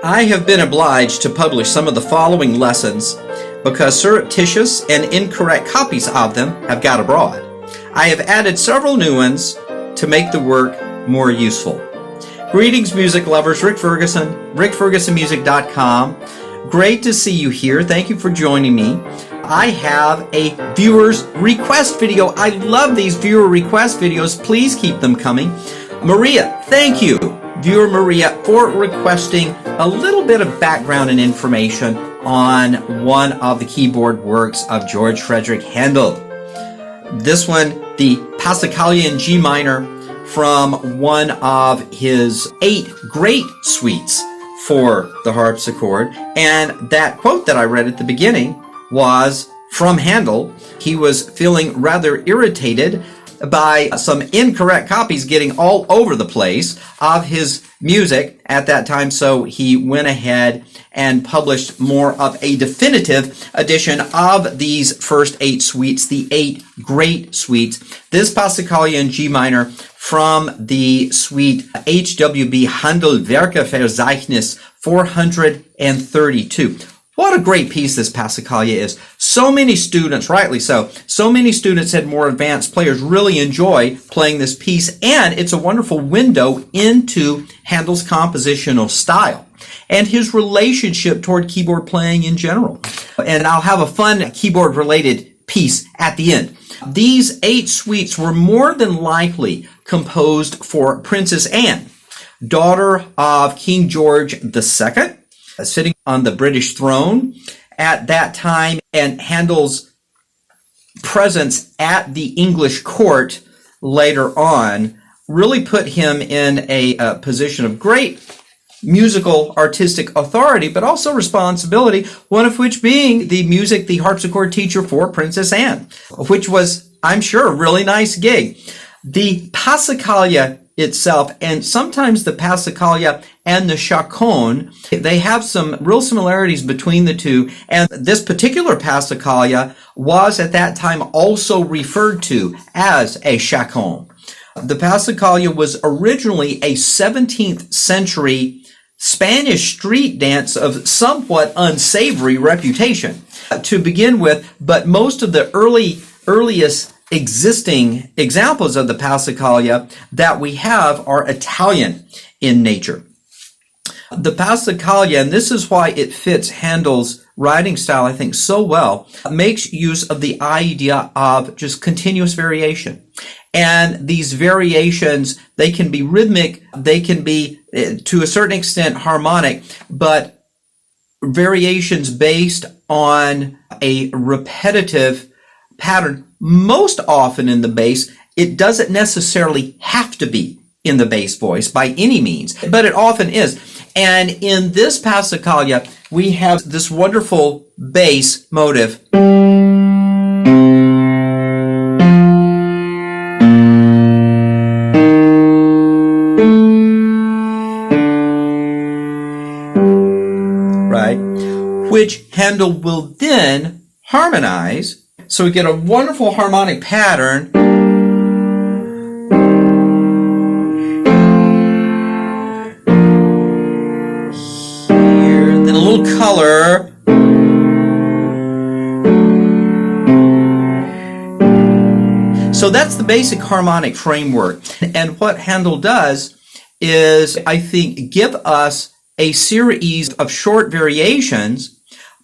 I have been obliged to publish some of the following lessons because surreptitious and incorrect copies of them have got abroad. I have added several new ones to make the work more useful. Greetings, music lovers. Rick Ferguson, rickfergusonmusic.com. Great to see you here. Thank you for joining me. I have a viewer's request video. I love these viewer request videos. Please keep them coming. Maria, thank you, viewer Maria, for requesting a little bit of background and information on one of the keyboard works of George Frederick Handel. This one, the Passacaglia in G minor, from one of his 8 great suites for the harpsichord. And that quote that I read at the beginning was from Handel. He was feeling rather irritated by some incorrect copies getting all over the place of his music at that time, so he went ahead and published more of a definitive edition of these first 8 suites, the 8 great suites. This Passacaglia in G minor from the suite HWB Handel Werkeverzeichnis 432. What a great piece this Passacaglia is. So many students, rightly so many students and more advanced players really enjoy playing this piece, and it's a wonderful window into Handel's compositional style and his relationship toward keyboard playing in general. And I'll have a fun keyboard-related piece at the end. These 8 suites were more than likely composed for Princess Anne, daughter of King George II, sitting on the British throne at that time, and Handel's presence at the English court later on really put him in a position of great musical artistic authority, but also responsibility, one of which being the harpsichord teacher for Princess Anne, which was, I'm sure, a really nice gig. The Passacaglia itself, and sometimes the Passacaglia and the chaconne, they have some real similarities between the two, and this particular Passacaglia was at that time also referred to as a chaconne. The Passacaglia was originally a 17th century Spanish street dance of somewhat unsavory reputation to begin with, but most of the earliest existing examples of the Passacaglia that we have are Italian in nature. The Passacaglia, and this is why it fits Handel's writing style, I think, so well, makes use of the idea of just continuous variation. And these variations, they can be rhythmic, they can be, to a certain extent, harmonic, but variations based on a repetitive pattern. Most often in the bass, it doesn't necessarily have to be in the bass voice by any means, but it often is. And in this Passacaglia, we have this wonderful bass motive. Right? Which Handel will then harmonize. So we get a wonderful harmonic pattern. Here, then a little color. So that's the basic harmonic framework. And what Handel does is, I think, give us a series of short variations,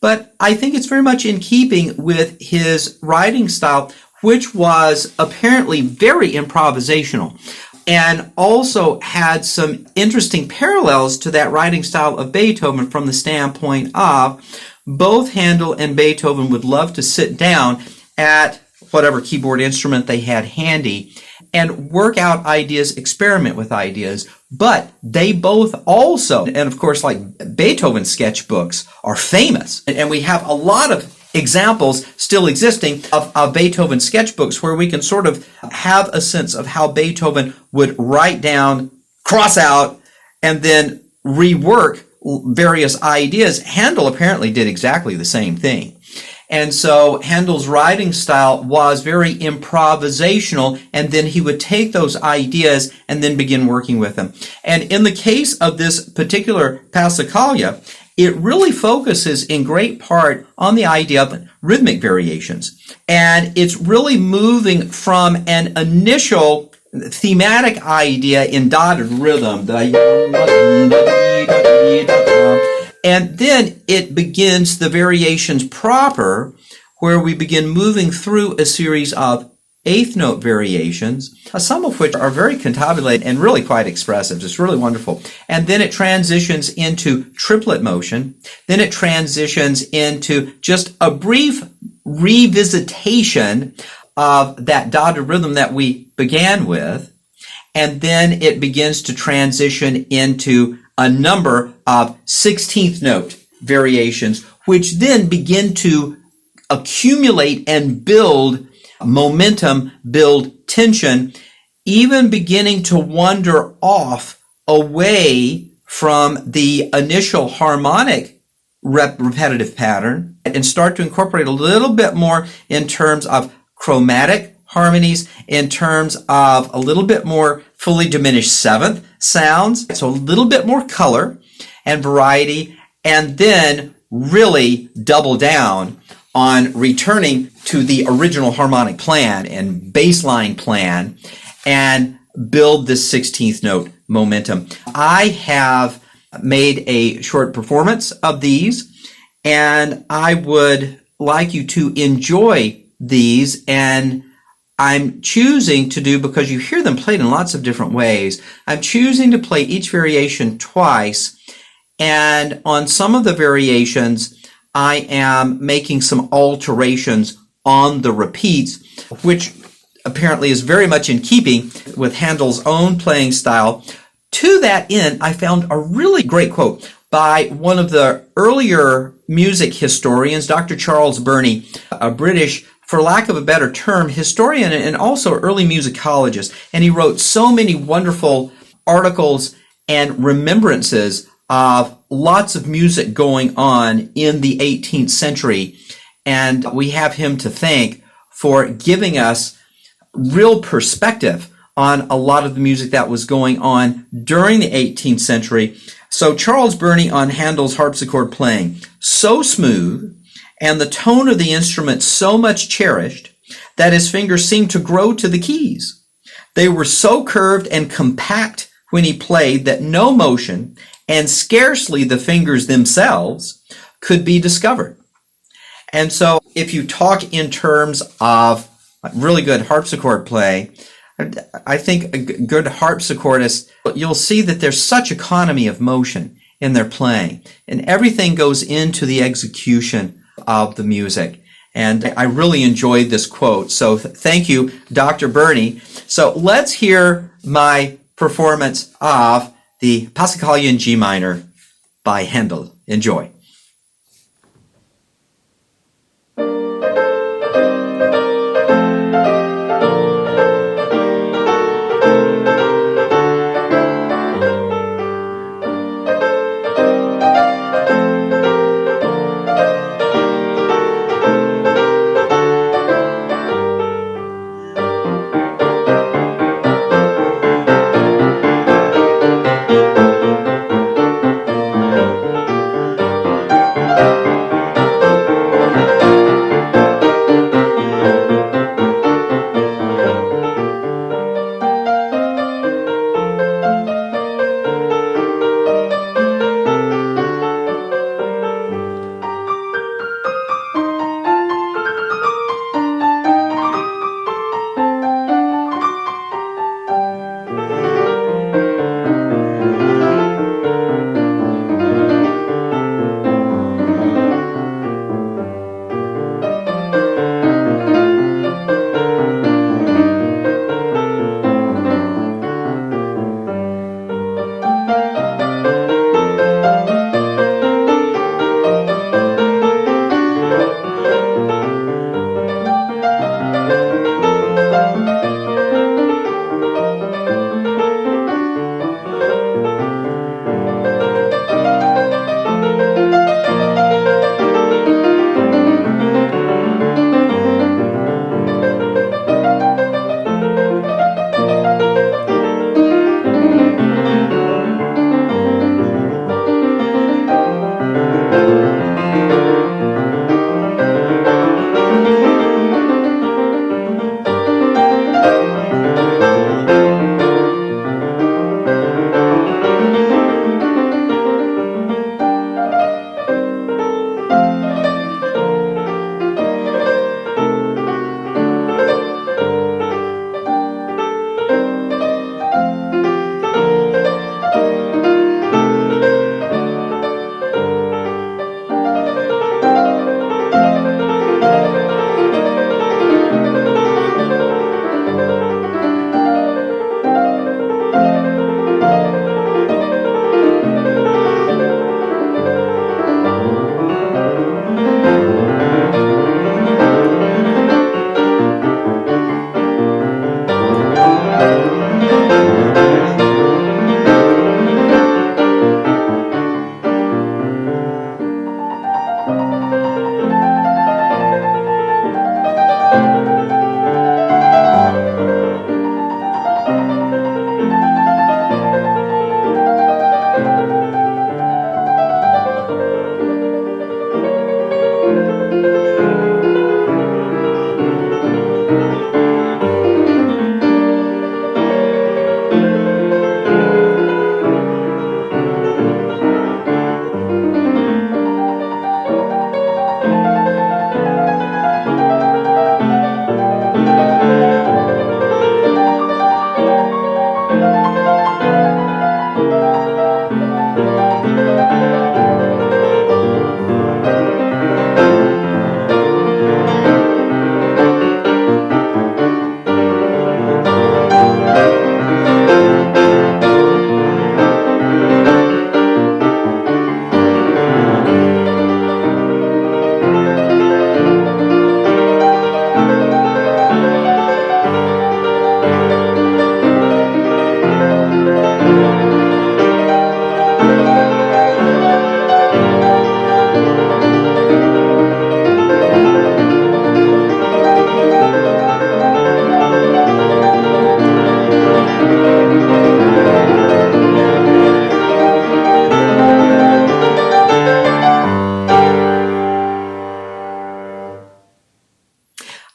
but I think it's very much in keeping with his writing style, which was apparently very improvisational and also had some interesting parallels to that writing style of Beethoven from the standpoint of both Handel and Beethoven would love to sit down at whatever keyboard instrument they had handy and work out ideas, experiment with ideas. But they both also, and of course, like Beethoven's sketchbooks are famous. And we have a lot of examples still existing of Beethoven sketchbooks where we can sort of have a sense of how Beethoven would write down, cross out, and then rework various ideas. Handel apparently did exactly the same thing. And so Handel's writing style was very improvisational, and then he would take those ideas and then begin working with them. And in the case of this particular Passacaglia, it really focuses in great part on the idea of rhythmic variations. And it's really moving from an initial thematic idea in dotted rhythm, and then it begins the variations proper, where we begin moving through a series of eighth note variations, some of which are very cantabulated and really quite expressive. It's really wonderful. And then it transitions into triplet motion. Then it transitions into just a brief revisitation of that dotted rhythm that we began with. And then it begins to transition into a number of 16th note variations, which then begin to accumulate and build momentum, build tension, even beginning to wander off away from the initial harmonic repetitive pattern and start to incorporate a little bit more in terms of chromatic harmonies, in terms of a little bit more fully diminished seventh sounds, so a little bit more color and variety, and then really double down on returning to the original harmonic plan and baseline plan and build this 16th note momentum. I have made a short performance of these, and I would like you to enjoy these, and I'm choosing to do, because you hear them played in lots of different ways, I'm choosing to play each variation twice, and on some of the variations I am making some alterations on the repeats, which apparently is very much in keeping with Handel's own playing style. To that end, I found a really great quote by one of the earlier music historians, Dr. Charles Burney, a British, for lack of a better term, historian and also early musicologist. And he wrote so many wonderful articles and remembrances of lots of music going on in the 18th century. And we have him to thank for giving us real perspective on a lot of the music that was going on during the 18th century. So Charles Burney on Handel's harpsichord playing, so smooth, and the tone of the instrument so much cherished that his fingers seemed to grow to the keys. They were so curved and compact when he played that no motion, and scarcely the fingers themselves, could be discovered. And so if you talk in terms of really good harpsichord play, I think a good harpsichordist, you'll see that there's such economy of motion in their playing, and everything goes into the execution of the music. And I really enjoyed this quote. So thank you, Dr. Burney. So let's hear my performance of the Passacaglia in G minor by Handel. Enjoy.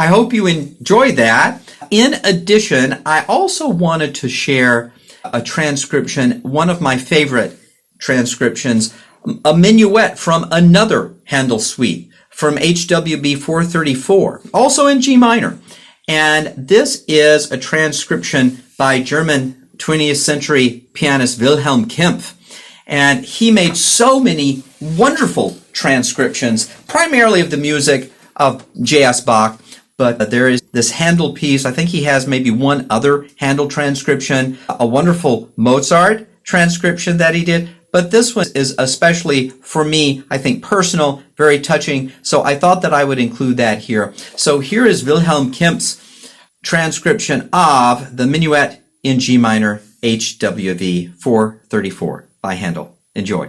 I hope you enjoyed that. In addition, I also wanted to share a transcription, one of my favorite transcriptions, a minuet from another Handel suite, from HWV 434, also in G minor. And this is a transcription by German 20th century pianist Wilhelm Kempff. And he made so many wonderful transcriptions, primarily of the music of J.S. Bach. But there is this Handel piece. I think he has maybe one other Handel transcription, a wonderful Mozart transcription that he did. But this one is especially, for me, I think personal, very touching. So I thought that I would include that here. So here is Wilhelm Kempff's transcription of the Minuet in G minor, HWV 434 by Handel. Enjoy.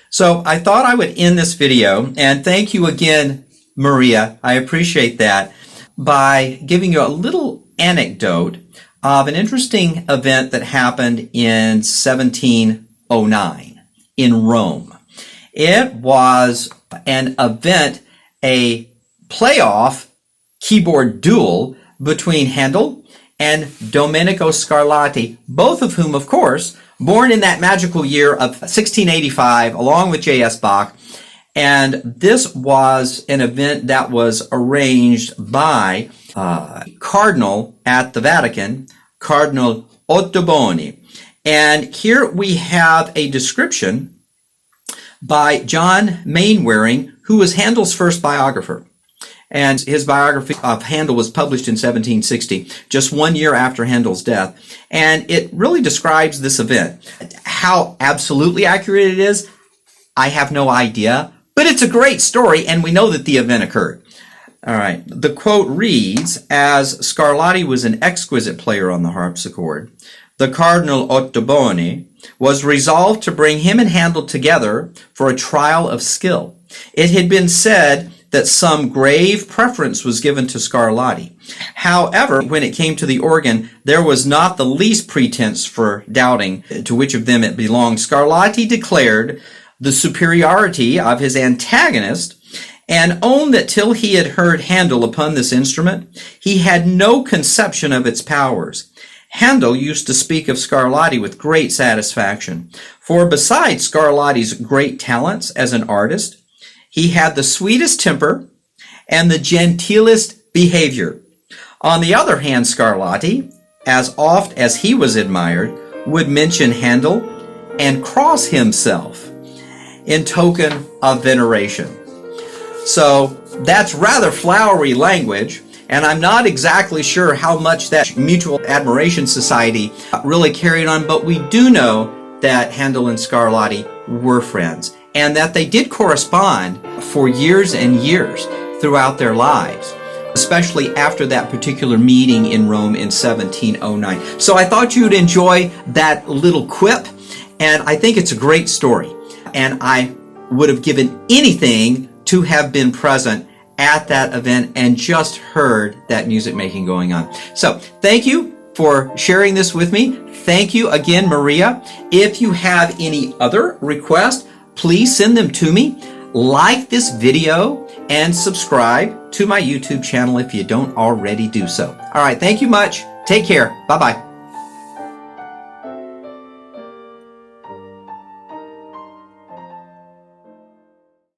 So I thought I would end this video, and thank you again, Maria. I appreciate that, by giving you a little anecdote of an interesting event that happened in 1709 in Rome. It was an event, a playoff keyboard duel between Handel and Domenico Scarlatti, both of whom, of course, born in that magical year of 1685, along with J.S. Bach. And this was an event that was arranged by Cardinal at the Vatican, Cardinal Ottoboni. And here we have a description by John Mainwaring, who was Handel's first biographer. And his biography of Handel was published in 1760, just 1 year after Handel's death. And it really describes this event. How absolutely accurate it is, I have no idea. But it's a great story, and we know that the event occurred. All right. The quote reads, as Scarlatti was an exquisite player on the harpsichord, the Cardinal Ottoboni was resolved to bring him and Handel together for a trial of skill. It had been said that some grave preference was given to Scarlatti. However, when it came to the organ, there was not the least pretense for doubting to which of them it belonged. Scarlatti declared the superiority of his antagonist and owned that till he had heard Handel upon this instrument, he had no conception of its powers. Handel used to speak of Scarlatti with great satisfaction, for besides Scarlatti's great talents as an artist, he had the sweetest temper and the genteelest behavior. On the other hand, Scarlatti, as oft as he was admired, would mention Handel and cross himself in token of veneration. So that's rather flowery language, and I'm not exactly sure how much that Mutual Admiration Society really carried on, but we do know that Handel and Scarlatti were friends, and that they did correspond for years and years throughout their lives, especially after that particular meeting in Rome in 1709. So I thought you'd enjoy that little quip, and I think it's a great story, and I would have given anything to have been present at that event and just heard that music making going on. So thank you for sharing this with me. Thank you again, Maria. If you have any other requests, please send them to me. Like this video and subscribe to my YouTube channel if you don't already do so. All right, thank you much. Take care. Bye-bye.